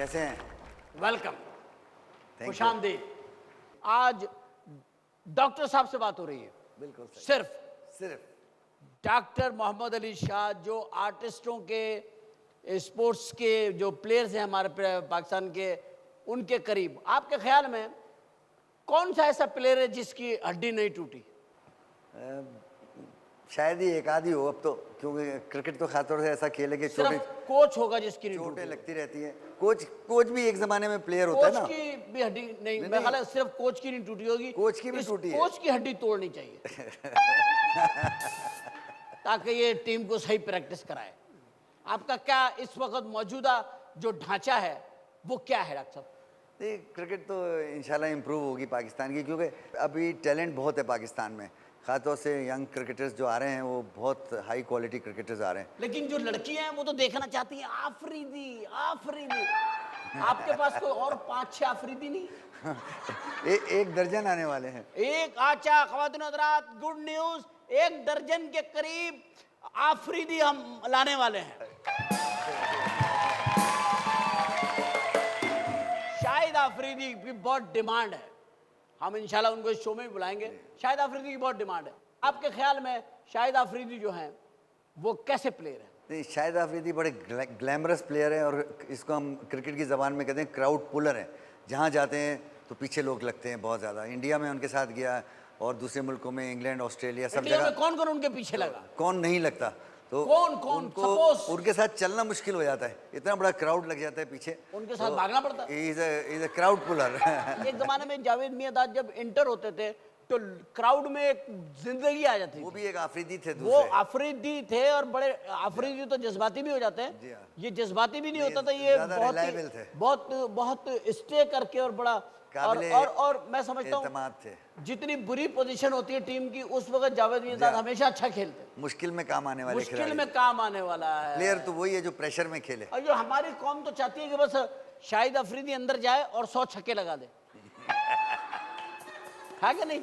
कैसे हैं? Welcome, Thank खुश you. आमदीद। आज डॉक्टर साहब से बात हो रही है। बिल्कुल सही। सिर्फ डॉक्टर मोहम्मद अली शाह, जो आर्टिस्टों के, स्पोर्ट्स के जो प्लेयर्स हैं हमारे पाकिस्तान के, उनके करीब। आपके ख्याल में कौन सा ऐसा प्लेयर है जिसकी हड्डी नहीं टूटी? शायद ही एक आधी हो अब तो, क्योंकि क्रिकेट तो खासतौर से ऐसा खेल है कि छोटे सिर्फ कोच होगा जिसकी नहीं चोटें टूटी। लगती रहती हैं। कोच भी एक जमाने में प्लेयर होता है कोच ना। की भी हड्डी नहीं, नहीं, मेरा ख्याल है सिर्फ कोच की नहीं टूटी होगी, कोच की भी टूटी है। कोच की हड्डी तोड़नी चाहिए ताकि ये टीम को सही प्रैक्टिस कराए। आपका क्या इस वक्त मौजूदा जो ढांचा है वो क्या है डॉक्टर साहब? नहीं, क्रिकेट तो इंशाल्लाह इम्प्रूव होगी पाकिस्तान की, क्योंकि अभी टैलेंट बहुत है पाकिस्तान में। खासतौर से यंग क्रिकेटर्स जो आ रहे हैं वो बहुत हाई क्वालिटी क्रिकेटर्स आ रहे हैं। लेकिन जो लड़कियां हैं वो तो देखना चाहती हैं आफरीदी आफरीदी। आपके पास कोई और 5-6 आफरीदी नहीं? एक दर्जन आने वाले हैं। एक आचा ख्वातीन हज़रात, गुड न्यूज, 1 दर्जन के करीब आफरीदी हम लाने वाले हैं। शाहिद आफरीदी की बहुत डिमांड है, हम इंशाल्लाह उनको इस शो में भी बुलाएंगे। शाहिद आफरीदी की बहुत डिमांड है। आपके ख्याल में शाहिद आफरीदी जो हैं वो कैसे प्लेयर हैं? नहीं, शाहिद आफरीदी बड़े ग्लैमरस प्लेयर हैं, और इसको हम क्रिकेट की ज़बान में कहते हैं क्राउड पुलर हैं। जहाँ जाते हैं तो पीछे लोग लगते हैं बहुत ज़्यादा। इंडिया में उनके साथ गया और दूसरे मुल्कों में, इंग्लैंड, ऑस्ट्रेलिया, सब इंडिया में जगह कौन कौन उनके पीछे लगा? कौन नहीं लगता। तो कौन? उनको Suppose- उनके साथ चलना मुश्किल हो जाता है, इतना बड़ा क्राउड लग जाता है पीछे। उनके साथ भागना पड़ता है। Is a crowd puller. एक जमाने में जावेद मियांदाद जब इंटर होते थे तो क्राउड में एक जिंदगी आ जाती वो थी। भी एक आफरीदी थे वो दूसरे। आफरीदी थे, और बड़े आफरीदी तो जज्बाती भी हो जाते जी हैं। हाँ। ये जज्बाती भी नहीं नहीं, होता था, ये ज़्यादा reliable थे। बहुत स्टे करके और बड़ा काबिले और मैं समझता हूँ एतमाद थे। जितनी बुरी पोजीशन होती है टीम की, उस वक्त जावेद मियांदाद हाँ। हमेशा अच्छा खेलते हैं। मुश्किल में काम आने वाले मुश्किल खिलाड़ी। में काम आने वाला है। प्लेयर तो वही है जो प्रेशर में खेले। और जो हमारी कौम तो चाहती है कि बस शाहिद अफरीदी अंदर जाए और 100 छक्के लगा दे। है कि नहीं?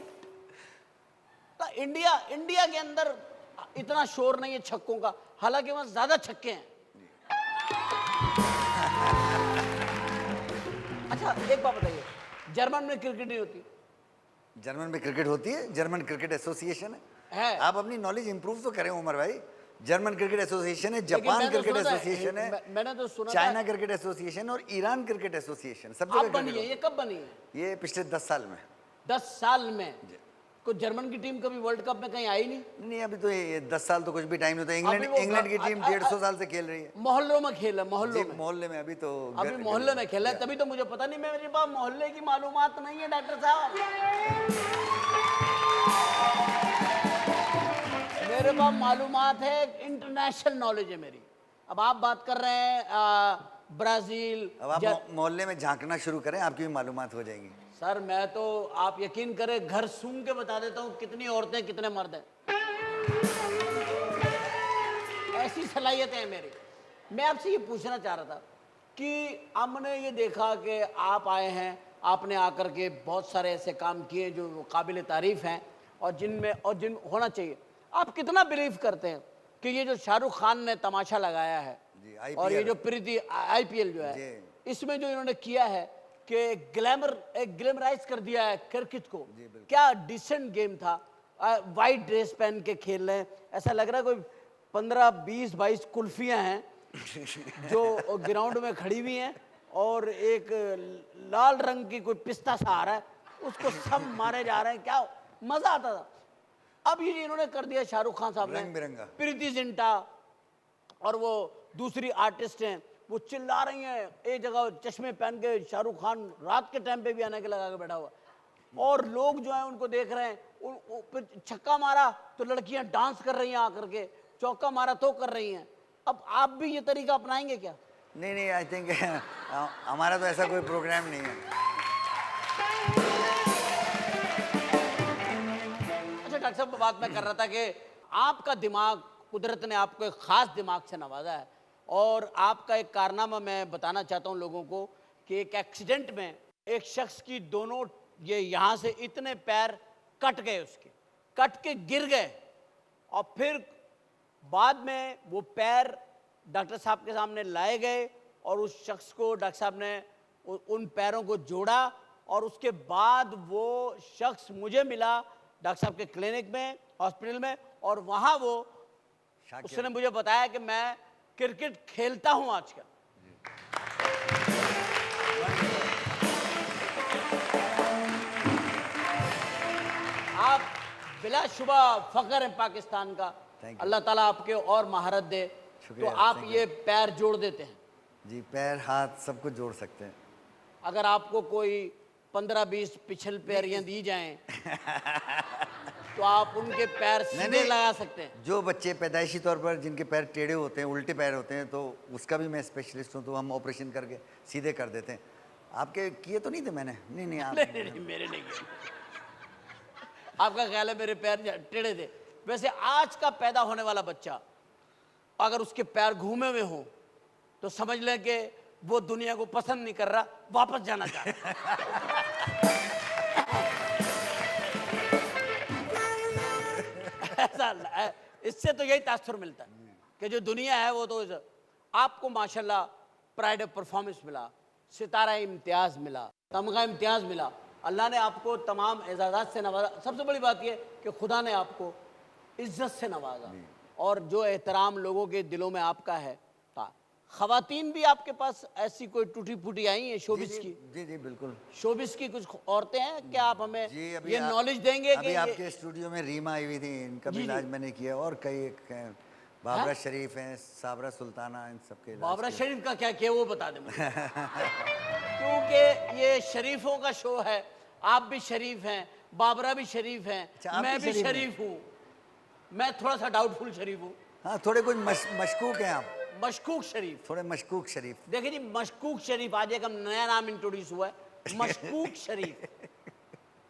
तो इंडिया के अंदर इतना शोर नहीं है छक्कों का, हालांकि वहां ज्यादा छक्के हैं। अच्छा, एक बात बताइए, जर्मन में क्रिकेट नहीं होती? जर्मन में क्रिकेट होती है, जर्मन क्रिकेट एसोसिएशन है। आप अपनी नॉलेज इंप्रूव तो करें उमर भाई। जर्मन क्रिकेट एसोसिएशन है, लेकिन जापान मैंने तो क्रिकेट सुना था- एसोसिएशन है, मैंने तो सुना चाइना था। क्रिकेट एसोसिएशन और ईरान क्रिकेट एसोसिएशन, सब अब जगह बनी है, क्रिकेट ये कब बनी है? होती है। ये पिछले 10 साल में। 10 साल में कोई जर्मन की टीम कभी वर्ल्ड कप में कहीं आई नहीं? नहीं, अभी तो ये 10 साल तो कुछ भी टाइम नहीं होता। इंग्लैंड अभी वो इंग्लैंड की टीम 150 साल से खेल रही है। मोहल्लों में खेला, मोहल्लों जी, में। मोहल्ले में अभी तो अभी मोहल्ले में खेला है, तभी तो मुझे पता नहीं, मेरे पास मोहल्ले की मालूमात नहीं है डॉक्टर साहब। मेरे पास मालूमात है, इंटरनेशनल नॉलेज है मेरी। अब आप बात कर रहे हैं ब्राजील। अब आप मोहल्ले में झांकना शुरू करें, आपकी भी मालूमात हो जाएंगी। सर मैं तो, आप यकीन करें, घर सूंघ के बता देता हूँ कितनी औरतें कितने मर्द हैं। ऐसी सलाहियतें हैं मेरी। मैं आपसे ये पूछना चाह रहा था कि हमने ये देखा कि आप आए हैं, आपने आकर के बहुत सारे ऐसे काम किए जो काबिल तारीफ हैं और जिन होना चाहिए। आप कितना बिलीव करते हैं कि ये जो शाहरुख खान ने तमाशा लगाया है जी, और ये IPL जो प्रीति IPL जो है, इसमें जो इन्होंने किया है कि ग्लैमराइज कर दिया है क्रिकेट को, क्या डिसेंट गेम था। वाइट ड्रेस पहन के खेल रहे हैं, ऐसा लग रहा है कोई 15, 20, 22 कुल्फियां हैं जो ग्राउंड में खड़ी हुई हैं, और एक लाल रंग की कोई पिस्ता सा आ रहा है, उसको सब मारे जा रहे हैं। क्या मजा आता था। अब ये इन्होंने कर दिया शाहरुख खान साहब ने, रंग बिरंगा। प्रीति जिंटा और वो दूसरी आर्टिस्ट हैं, वो चिल्ला रही हैं एक जगह, चश्मे पहन के शाहरुख खान रात के टाइम पे भी आने के लगा के बैठा हुआ, और लोग जो हैं उनको देख रहे हैं। फिर छक्का मारा तो लड़कियां डांस कर रही हैं आकर के, चौका मारा तो कर रही हैं। अब आप भी ये तरीका अपनाएंगे क्या? नहीं, आई थिंक हमारा तो ऐसा कोई प्रोग्राम नहीं है। अच्छा डॉक्टर साहब, बात मैं कर रहा था कि आपका दिमाग, कुदरत ने आपको एक खास दिमाग से नवाजा है, और आपका एक कारनामा मैं बताना चाहता हूँ लोगों को कि एक एक्सीडेंट में एक शख्स की दोनों, ये यहाँ से इतने पैर कट गए, उसके कट के गिर गए, और फिर बाद में वो पैर डॉक्टर साहब के सामने लाए गए और उस शख्स को डॉक्टर साहब ने उन पैरों को जोड़ा और उसके बाद वो शख्स मुझे मिला डॉक्टर साहब के क्लिनिक में, हॉस्पिटल में, और वहाँ वो उसने मुझे बताया कि मैं क्रिकेट खेलता हूँ आजकल। आप बिलाशुबा फख्र हैं पाकिस्तान का। अल्लाह ताला आपके और महारत दे। तो आप ये पैर जोड़ देते हैं? जी, पैर हाथ सब कुछ जोड़ सकते हैं। अगर आपको कोई 15-20 पिछल पैरियां दी जाएं तो आप उनके पैर सीधे लगा सकते हैं? जो बच्चे पैदाइशी तौर पर जिनके पैर टेढ़े होते हैं, उल्टे पैर होते हैं, तो उसका भी मैं स्पेशलिस्ट हूँ, तो हम ऑपरेशन करके सीधे कर देते हैं। आपके किए तो नहीं थे मैंने? नहीं आप नहीं, मेरे नहीं किए। आपका ख्याल है मेरे पैर टेढ़े थे? वैसे आज का पैदा होने वाला बच्चा अगर उसके पैर घूमे हुए हों तो समझ लें कि वो दुनिया को पसंद नहीं कर रहा, वापस जाना चाहता ऐसा इससे तो यही तासुर मिलता है कि जो दुनिया है वो तो आपको माशाल्लाह प्राइड ऑफ परफॉर्मेंस मिला, सितारा इम्तियाज मिला, तमगा इम्तियाज मिला। अल्लाह ने आपको तमाम एजाज़ात से नवाजा। सबसे बड़ी बात यह कि खुदा ने आपको इज्जत से नवाजा और जो एहतराम लोगों के दिलों में आपका है। ख़वातीन भी आपके पास ऐसी कोई टूटी फूटी आई हैं शोबिस की? जी जी बिल्कुल। शोबिस की कुछ औरतें हैं क्या? आप हमें ये नॉलेज देंगे अभी आपके स्टूडियो में रीमा आई हुई थी, इनका भी इलाज मैंने किया, और कई बाबरा शरीफ हैं, साबरा सुल्ताना, इन सबके। बाबरा शरीफ का क्या किया वो बता दें मुझे। क्योंकि ये शरीफों का शो है, आप भी शरीफ हैं, बाबरा भी शरीफ हैं, मैं भी शरीफ हूँ। मैं थोड़ा सा डाउटफुल शरीफ हूँ। हाँ, थोड़े कुछ मशकूक हैं आप। मशकूक शरीफ, थोड़े मशकूक शरीफ। देखिए जी, मशकूक शरीफ आज एक हम नया नाम इंट्रोड्यूस हुआ है, मशकूक शरीफ।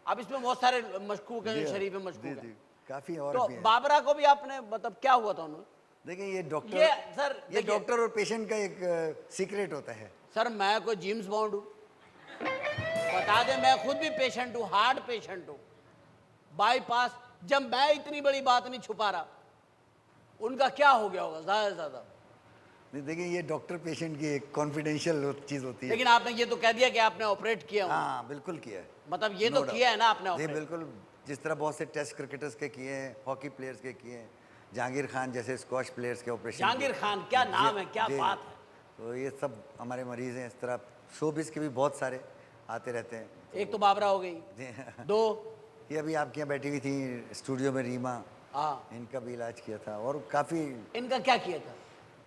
अब इसमें बहुत सारे मशकूक हैं, शरीफ है, मशकूक है, काफी। और तो बाबरा को भी आपने मतलब क्या हुआ था उन्होंने? देखिए ये डॉक्टर और पेशेंट का एक सीक्रेट होता है। सर मैं कोई जेम्स बॉन्ड हूँ? बता दे, मैं खुद भी पेशेंट हूँ, हार्ट पेशेंट हूँ, बाईपास। जब मैं इतनी बड़ी बात नहीं छुपा रहा, उनका क्या हो गया होगा ज्यादा से ज्यादा? देखिए ये डॉक्टर पेशेंट की एक कॉन्फिडेंशियल चीज होती है। लेकिन आपने ये तो कह दिया कि आपने ऑपरेट किया। हाँ बिल्कुल किया है। मतलब ये तो किया है ना आपने ऑपरेट? बिल्कुल, जिस तरह बहुत से टेस्ट क्रिकेटर्स के किए हैं, हॉकी प्लेयर्स के किए हैं, जहांगीर खान जैसे स्क्वॉश प्लेयर्स के ऑपरेशन। जहांगीर खान, क्या नाम है, क्या बात है। तो ये सब हमारे मरीज हैं। इस तरह शोबिस के भी बहुत सारे आते रहते हैं। एक तो बाबरा हो गई, दो ये अभी आपके यहाँ बैठी हुई थी स्टूडियो में रीमा, हाँ, इनका भी इलाज किया था। और काफी। इनका क्या किया था?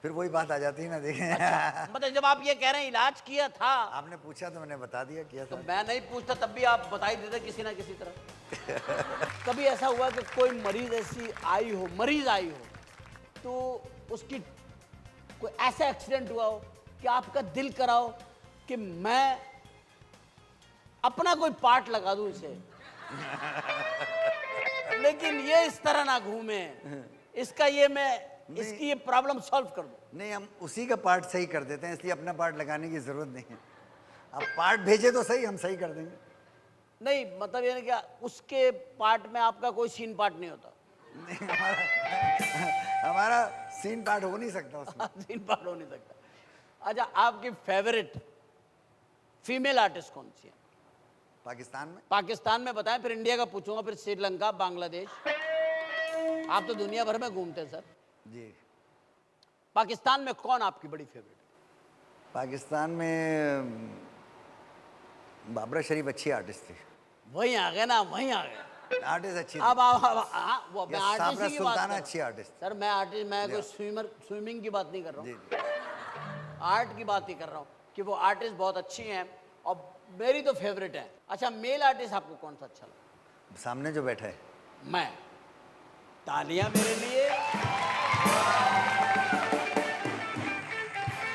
फिर वही बात आ जाती है ना, देखें। अच्छा, मतलब जब आप ये कह रहे हैं इलाज किया था, आपने पूछा तो मैंने बता दिया किया था। तो मैं नहीं पूछता तब भी आप बता ही देते किसी ना किसी तरह। कभी ऐसा हुआ कि कोई मरीज आई हो तो उसकी कोई ऐसा एक्सीडेंट हुआ हो कि आपका दिल कराओ कि मैं अपना कोई पार्ट लगा दूं इसे, लेकिन ये इस तरह ना घूमे, इसका ये मैं इसकी ये प्रॉब्लम सॉल्व कर दूं? नहीं, हम उसी का पार्ट सही कर देते हैं, इसलिए अपना पार्ट लगाने की जरूरत नहीं है। आप पार्ट भेजे तो सही, हम सही कर देंगे। नहीं मतलब ये क्या उसके पार्ट में आपका कोई सीन पार्ट नहीं होता? नहीं, हमारा सीन पार्ट हो नहीं सकता उसमें। सीन पार्ट हो नहीं सकता। अच्छा, आपकी फेवरेट फीमेल आर्टिस्ट कौन सी है पाकिस्तान में? पाकिस्तान में बताएं, फिर इंडिया का पूछूंगा, फिर श्रीलंका, बांग्लादेश। आप तो दुनिया भर में घूमते हैं सर जी। पाकिस्तान में कौन आपकी बड़ी फेवरेट? पाकिस्तान में बाबरा शरीफ अच्छी आर्टिस्ट थी। वहीं आ गए ना, वहीं आ गए। आर्टिस्ट अच्छी थी। अब वो मैं आर्टिस्ट साबरा की बात सुल्ताना कर अच्छी आर्टिस्ट। सर मैं आर्टिस्ट, मैं कोई स्विमिंग की बात नहीं कर रहा हूँ, आर्ट की बात ही कर रहा हूँ कि वो आर्टिस्ट बहुत अच्छी हैं और मेरी तो फेवरेट है। अच्छा, मेल आर्टिस्ट आपको कौन सा अच्छा लगा? सामने जो बैठा है, मैं। तालियां मेरे लिए।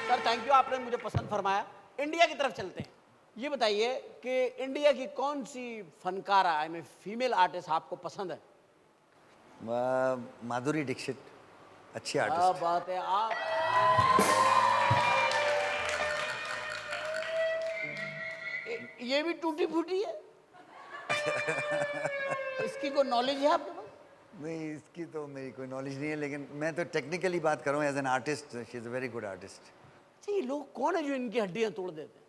सर थैंक यू, आपने मुझे पसंद फरमाया। इंडिया की तरफ चलते हैं। ये बताइए कि इंडिया की कौन सी फनकारा आई में फीमेल आर्टिस्ट आपको पसंद है? माधुरी दीक्षित अच्छी क्या आर्टिस्ट। बात है। आप ये भी टूटी फूटी है। इसकी कोई नॉलेज है आपके पास? नहीं, इसकी तो मेरी कोई नॉलेज नहीं है, लेकिन मैं तो टेक्निकली बात करूँ as an artist, she is a very good artist. अच्छा ये लोग कौन है जो इनकी हड्डियां तोड़ देते हैं?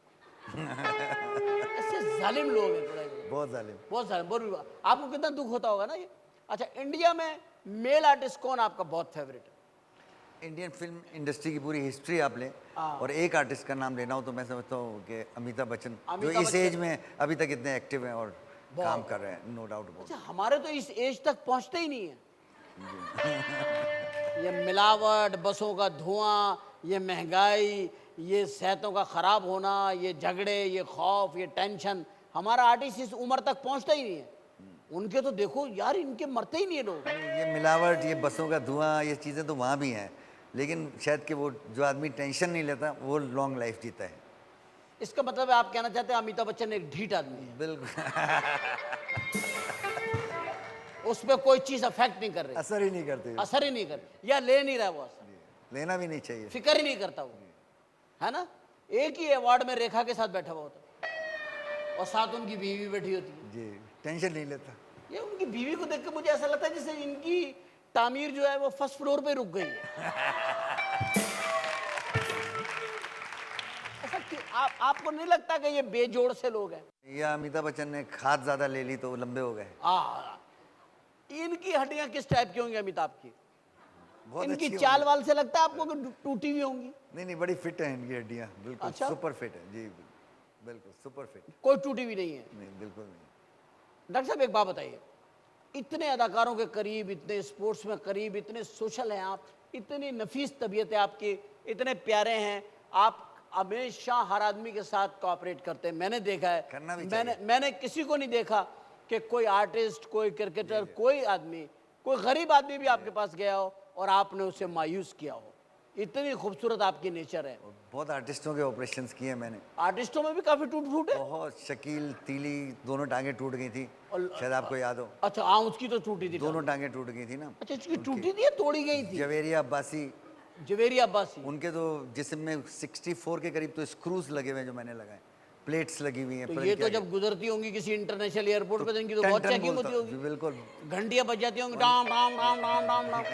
ऐसे जालिम लोग हैं थोड़ा ये। बहुत जालिम। बहुत जालिम, बहुत। आपको कितना दुख होता होगा ना ये। अच्छा इंडिया में मेल आर्टिस्ट कौन आपका बहुत फेवरेट है? इंडियन फिल्म इंडस्ट्री की पूरी हिस्ट्री आप लें हाँ। और एक आर्टिस्ट का नाम लेना हो तो मैं समझता हूँ कि अमिताभ बच्चन, जो अमिताभ इस बच्चन। एज में अभी तक इतने एक्टिव हैं और काम कर रहे हैं, नो डाउट अबाउट। अच्छा हमारे तो इस एज तक पहुंचते ही नहीं है। ये मिलावट, बसों का धुआं, ये महंगाई, ये सेहतों का खराब होना, ये झगड़े, ये खौफ, ये टेंशन, हमारा आर्टिस्ट इस उम्र तक पहुंचता ही नहीं है। उनके तो देखो यार, इनके मरते ही नहीं है लोग। ये मिलावट, ये बसों का धुआं, ये चीज़ें तो वहाँ भी हैं, लेकिन शायद कि वो जो आदमी टेंशन नहीं लेता वो लॉन्ग लाइफ जीता है। इसका मतलब है आप कहना चाहते हैं अमिताभ बच्चन एक ढीठ आदमी है, बिल्कुल। उस पर कोई चीज अफेक्ट नहीं कर रही, असर ही नहीं करते, असर ही नहीं कर रही, या ले नहीं रहा वो असर, लेना भी नहीं चाहिए। फिक्र ही नहीं करता वो, है ना। एक ही अवार्ड में रेखा के साथ बैठा हुआ होता है और साथ उनकी बीवी बैठी होती है। जी, टेंशन नहीं लेता। ये उनकी बीवी को देख के मुझे ऐसा लगता है जैसे इनकी तामीर जो है वो फर्स्ट फ्लोर पे रुक गई है। ऐसा आपको नहीं लगता कि ये बेजोड़ से लोग हैं? या अमिताभ बच्चन ने खाद ज्यादा ले ली तो लंबे हो गए। इनकी हड्डियां किस टाइप की होंगी अमिताभ की? बहुत इनकी अच्छी चाल होंगी। वाल से लगता है आपको कि टूटी हुई होंगी? नहीं, बड़ी फिट है इनकी हड्डियां, बिल्कुल अच्छा? सुपर फिट है जी, बिल्कुल सुपर फिट। कोई टूटी हुई नहीं है? नहीं, बिल्कुल नहीं। डॉक्टर साहब एक बात बताइए, इतने अदाकारों के करीब, इतने स्पोर्ट्स में करीब, इतने सोशल हैं आप, इतनी नफीस तबीयत है आपकी, इतने प्यारे हैं आप, हमेशा हर आदमी के साथ कोऑपरेट करते हैं। मैंने देखा है, करना भी चाहिए। मैंने किसी को नहीं देखा कि कोई आर्टिस्ट, कोई क्रिकेटर, कोई आदमी, कोई गरीब आदमी भी आपके पास गया हो और आपने उसे मायूस किया हो। इतनी खूबसूरत आपकी नेचर है। और बहुत आर्टिस्टों के ऑपरेशंस किए हैं मैंने। आर्टिस्टों में भी काफी टूट फूट है। बहुत, शकील, तीली, दोनों टांगे टूट गई थी, और- शायद आपको याद हो। अच्छा हाँ, उसकी तो टूटी थी। दोनों टांगे टूट गई थी ना। अच्छा इसकी टूटी थी या तोड़ी गई थी? जवेरिया अब्बासी, जवेरी अब्बासी, उनके तो जिस्म में 64 के करीब तो स्क्रूज लगे हुए हैं जो मैंने लगाए, प्लेट्स लगी हुई हैं। तो पता ये नहीं तो क्या जब गुजरती होंगी किसी इंटरनेशनल एयरपोर्ट पे तो इनकी तो टन बहुत टन चेकिंग बोलता- होती होगी, बिल्कुल। घंटियां बज जाती होंगी, डाम डाम डाम डाम डाम डाम।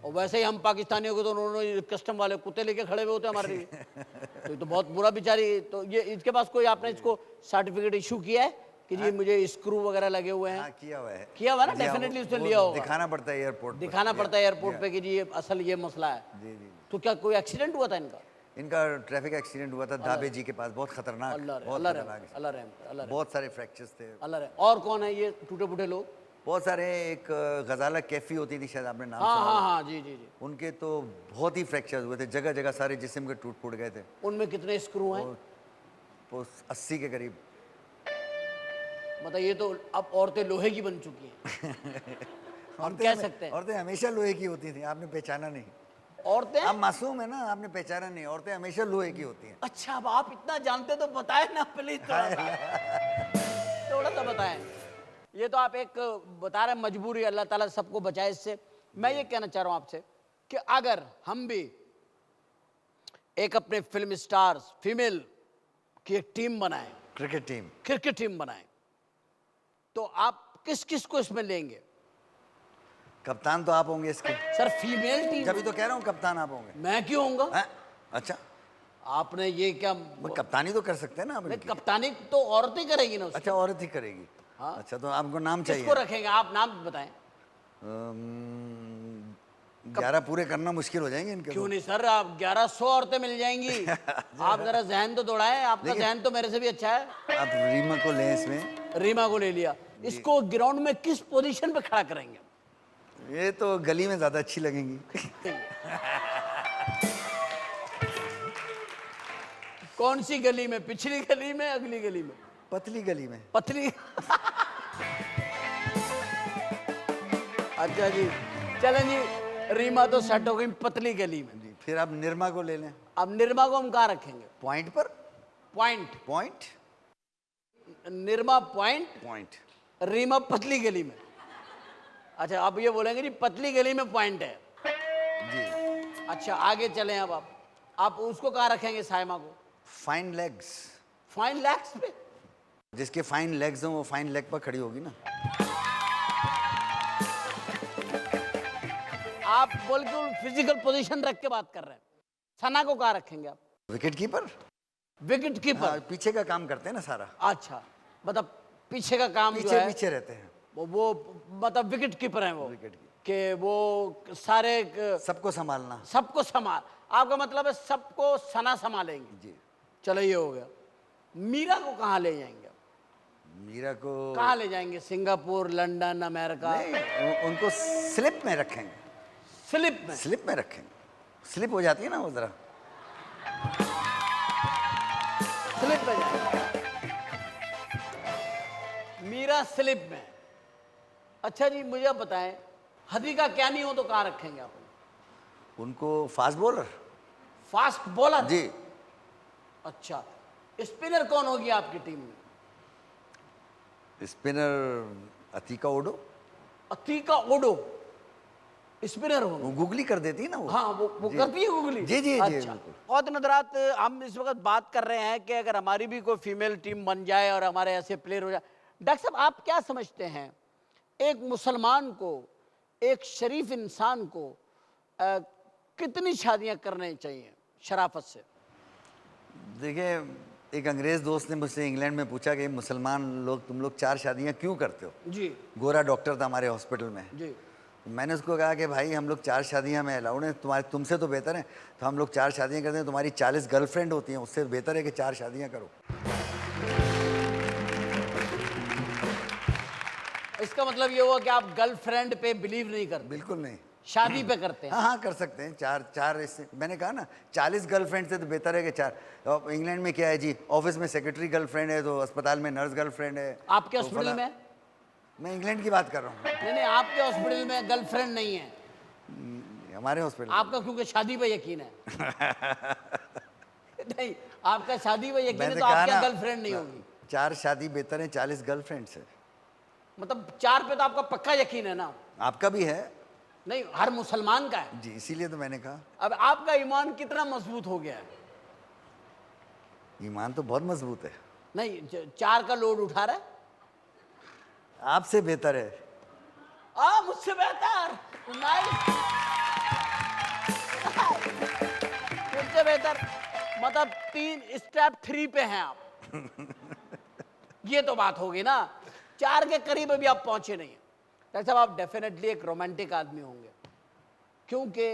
और वैसे ही हम पाकिस्तानियों को तो उन्होंने कस्टम वाले कुत्ते लेके खड़े हुए होते हैं हमारे लिए। तो ये तो बहुत बुरा बेचारी। तो ये इसके पास कोई आपने इसको सर्टिफिकेट इशू किया है कि जी मुझे स्क्रू वगैरह लगे हुए हैं? हाँ, किया हुआ है। किया हुआ ना, जी, हाँ, डेफिनेटली उसने वो लिया होगा। दिखाना पड़ता है एयरपोर्ट पर। दिखाना पड़ता है एयरपोर्ट पे कि जी ये असल ये मसला है। जी जी। तो क्या कोई एक्सीडेंट हुआ था इनका? इनका ट्रैफिक एक्सीडेंट हुआ था धाबे जी के पास, बहुत खतरनाक, अल्लाह बहुत अल्लाह खतरनाक। रहम, अल्लाह रहम, अल्लाह रहम, बहुत सारे फ्रैक्चर्स थे, अल्लाह रहम। और कौन है ये टूटे फूटे लोग? बहुत सारे। एक गजाला कैफी होती थी, शायद आपने नाम हाँ सुना हाँ होगा। हाँ, जी जी जी। उनके तो बहुत ही फ्रैक्चर्स हुए थे, जगह जगह सारे जिस्म के टूट फूट गए थे। उनमें कितने स्क्रू हैं? वो 80 के करीब। मतलब ये तो अब औरतें लोहे की बन चुकी हैं। हम कह सकते हैं औरतें हमेशा लोहे की होती थी, आपने पहचाना नहीं। औरतें। आप मासूम है ना, आपने पहचाना नहीं, औरतें हमेशा लोहे की होती हैं। अच्छा अब आप इतना जानते तो बताएं ना प्लीज, थोड़ा सा बताएं। ये तो आप एक बता रहे हैं मजबूरी, अल्लाह ताला सबको बचाए इससे। मैं ये कहना चाह रहा हूं आपसे कि अगर हम भी एक अपने फिल्म स्टार्स फीमेल की एक टीम बनाएं, क्रिकेट टीम। क्रिकेट टीम बनाएं, तो आप किस किस को इसमें लेंगे? कप्तान तो आप होंगे इसके। Sir female team. जब तो कह रहा हूँ कप्तान आप होंगे। मैं क्यों होऊंगा? हैं? अच्छा, आपने ये क्या? वो कप्तानी तो कर सकते हैं ना आप नहीं, इनकी। कप्तानी तो औरतें करेगी ना उसकी। अच्छा, औरत ही करेगी। हाँ। अच्छा, तो आपको नाम चाहिए। किसको रखेंगे आप? नाम बताएं। 11 पूरे करना मुश्किल हो जाएंगे इनके। क्यों नहीं सर, आप 1100 औरतें मिल जाएंगी। आप जरा जहन तो दौड़ाएं, आपका जहन तो मेरे से भी अच्छा है। आप रीमा को लें इसमें। रीमा को ले लिया। इसको ग्राउंड में किस पोजीशन पे खड़ा करेंगे? ये तो गली में ज्यादा अच्छी लगेंगी। कौन सी गली में? पिछली गली में, अगली गली में? पतली गली में। पतली। अच्छा जी, चलें जी, रीमा तो सेट हो गई पतली गली में। जी, फिर आप निर्मा को ले लें। अब निर्मा को हम कहाँ रखेंगे? पॉइंट पर। Point. Point. Nirma point, point. Reema पतली गली में। अच्छा अब ये बोलेंगे जी पतली गली में पॉइंट है। जी। अच्छा आगे चलें, अब आप उसको कहाँ रखेंगे? साइमा को फाइन लेग्स। फाइन लेग्स पे। जिसके फाइन लेग्स हों वो फाइन लेग पर खड़ी होगी ना। आप बिल्कुल फिजिकल पोजीशन रख के बात कर रहे हैं। सना को कहाँ रखेंगे आप? Wicket keeper. Wicket keeper. हाँ, पीछे का काम करते हैं ना सारा, अच्छा, मतलब पीछे का काम जो पीछे है पीछे रहते हैं, वो मतलब विकेट कीपर हैं वो, विकेट कीपर। कि वो सारे सबको संभालना। सबको संभाल, आपका मतलब है सबको सना संभालेंगे। जी। चलो ये हो गया। मीरा को कहाँ ले जाएंगे? मीरा को कहाँ ले जाएंगे? Singapore, London, America? नहीं, उनको स्लिप में रखेंगे, स्लिप में? स्लिप में रखेंगे, स्लिप हो जाती है ना वो जरा। स्लिप में जाएंगे मीरा, स्लिप में। अच्छा जी, मुझे आप बताएं, हदीका क्या नहीं हो तो कहाँ रखेंगे आप? उनको फास्ट बॉलर। Fast bowler? जी। अच्छा, स्पिनर कौन होगी आपकी टीम में? स्पिनर अतीका ओडो। अतीका ओडो स्पिनर होंगे? वो गुगली कर देती है ना वो। हाँ, वो जी। करती है गुगली? जी जी जी, अच्छा। बिल्कुल। बहुत नजरात, हम इस वक्त बात कर रहे हैं कि अगर हमारी भी कोई फीमेल टीम बन जाए और हमारे ऐसे प्लेयर हो जाए। डॉक्टर साहब, आप क्या समझते हैं, एक मुसलमान को, एक शरीफ इंसान को कितनी शादियां करनी चाहिए शराफत से? देखिए, एक अंग्रेज दोस्त ने मुझसे इंग्लैंड में पूछा कि मुसलमान लोग, तुम लोग 4 शादियां क्यों करते हो? जी गोरा डॉक्टर था हमारे हॉस्पिटल में। जी। तो मैंने उसको कहा कि भाई हम लोग 4 शादियां में अलाउड हैं, तुमसे तो बेहतर है, तो हम लोग 4 शादियां करते हैं, तुम्हारी 40 गर्लफ्रेंड होती हैं, उससे बेहतर है कि 4 शादियां करो। इसका मतलब ये हुआ कि आप गर्लफ्रेंड पे बिलीव नहीं करते, बिल्कुल नहीं। शादी पे करते हैं। हाँ हाँ, कर सकते हैं, 4 इससे, मैंने कहा ना 40 गर्लफ्रेंड से तो बेहतर है कि 4। इंग्लैंड में क्या है जी, ऑफिस में सेक्रेटरी गर्लफ्रेंड है, तो अस्पताल में नर्स गर्लफ्रेंड है। आपके तो हॉस्पिटल में? मैं इंग्लैंड की बात कर रहा हूँ। नहीं, आपके हॉस्पिटल में गर्लफ्रेंड नहीं है? हमारे हॉस्पिटल आपका क्योंकि शादी पे यकीन है। नहीं, आपका शादी पे यकीन है तो आपके यहाँ गर्लफ्रेंड नहीं होगी। 4 शादी बेहतर है 40 गर्लफ्रेंड से। मतलब 4 पे तो आपका पक्का यकीन है ना? आपका भी है? नहीं, हर मुसलमान का है। जी, इसीलिए तो मैंने कहा। अब आपका ईमान कितना मजबूत हो गया है? ईमान तो बहुत मजबूत है। नहीं, 4 का लोड उठा रहा है? आपसे बेहतर है। मुझसे बेहतर। नाइस। मुझसे बेहतर मतलब 3 स्टेप 3 पे हैं आप। ये तो बात होगी ना, 4 के करीब अभी आप पहुंचे नहीं हैं। डॉक्टर साहब, आप डेफिनेटली एक रोमांटिक आदमी होंगे, क्योंकि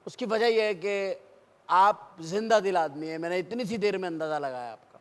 उसकी वजह यह है कि आप जिंदा दिल आदमी है। मैंने इतनी सी देर में अंदाजा लगाया आपका।